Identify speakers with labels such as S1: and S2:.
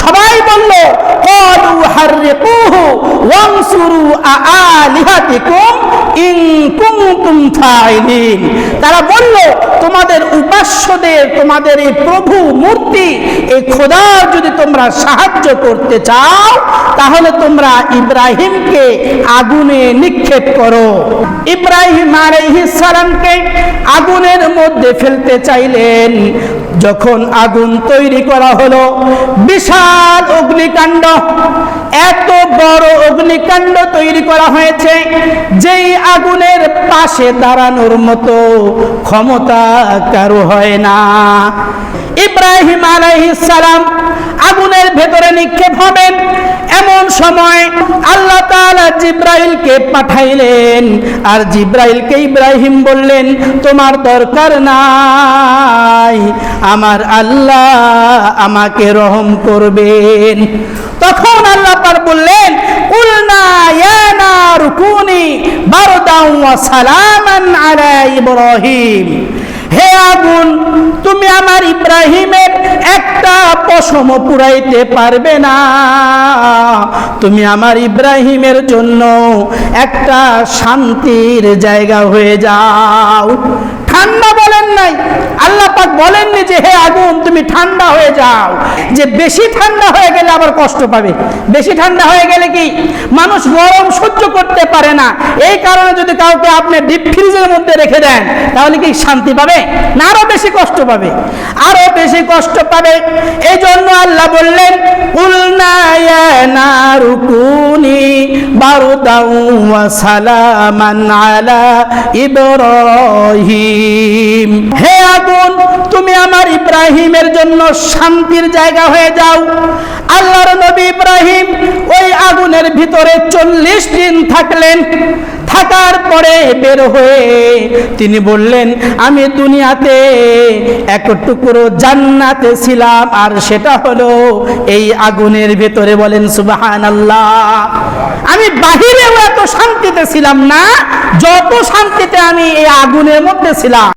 S1: সবাই বলল ক্বালু হাররিকুহু ওয়ানসুরু আলিহাতিকুম ইন কুনতুম ফাইলিন। তারা বলল তোমাদের উপাস্যদের, তোমাদের এই প্রভু মূর্তি, এই খোদার যদি তোমরা সাহায্য করতে চাও তাহলে তোমরা ইব্রাহিমকে আগুনে নিক্ষেপ করো। ইব্রাহিম আলাইহিস সালামকে আগুনের মধ্যে ফেলতে চাইলেন। যখন আগুন তৈরি করা হলো, বিশাল অগ্নিকাণ্ড, এত বড় অগ্নিকাণ্ড তৈরি করা হয়েছে যেই আগুনের পাশে দাঁড়ানোর মতো ক্ষমতা কারো হয় না। ইব্রাহিম আলাইহিস সালাম আগুনের ভেতরে নিক্ষেপ হবেন, এমন সময় আল্লাহ তাআলা জিব্রাইলকে পাঠাইলেন। আর জিব্রাইলকে ইব্রাহিম বললেন তোমার দরকার নাই, আমার আল্লাহ আমাকে রহম করবেন। তখন আল্লাহ পাক বললেন কুলনা ইয়া নারু কুনি বারদান ওয়া সালামান আলা ইব্রাহিম। হে আগুন, তুমি আমার ইব্রাহিমের একটা পশম পুরাইতে পারবে না, তুমি আমার ইব্রাহিমের জন্য একটা শান্তির জায়গা হয়ে যাও। ঠান্ডা বলেন নাই, আল্লাহ পাক বলেননি যে হে আগুন তুমি ঠান্ডা হয়ে যাও, যে বেশি ঠান্ডা হয়ে গেলে আবার কষ্ট পাবে। বেশি ঠান্ডা হয়ে গেলে কি মানুষ গরম সহ্য করতে পারে না, এই কারণে যদি কাউকে আপনি ডিপ ফ্রিজের মধ্যে রেখে দেন তাহলে কি শান্তি পাবে না, আরো বেশি কষ্ট পাবে, আরো বেশি কষ্ট পাবে। এই জন্য আল্লাহ বললেন কুলনা ইয়া নারু কুনি বারদান ওয়া সালামান আলা ইব্রাহিম। হে আগুন, তুমি আমার ইব্রাহিমের জন্য শান্তির জায়গা হয়ে যাও। আল্লাহর নবী ইব্রাহিম ওই আগুনের ভিতরে 40 দিন থাকলেন। থাকার পরে বের হয়ে তিনি বললেন আমি দুনিয়াতে এক টুকরো জান্নাতে ছিলাম, আর সেটা হলো এই আগুনের ভিতরে। বলেন সুবহানাল্লাহ। আমি বাহিরেও এত শান্তিতে ছিলাম না যত শান্তিতে আমি এই আগুনের মধ্যে ছিলাম।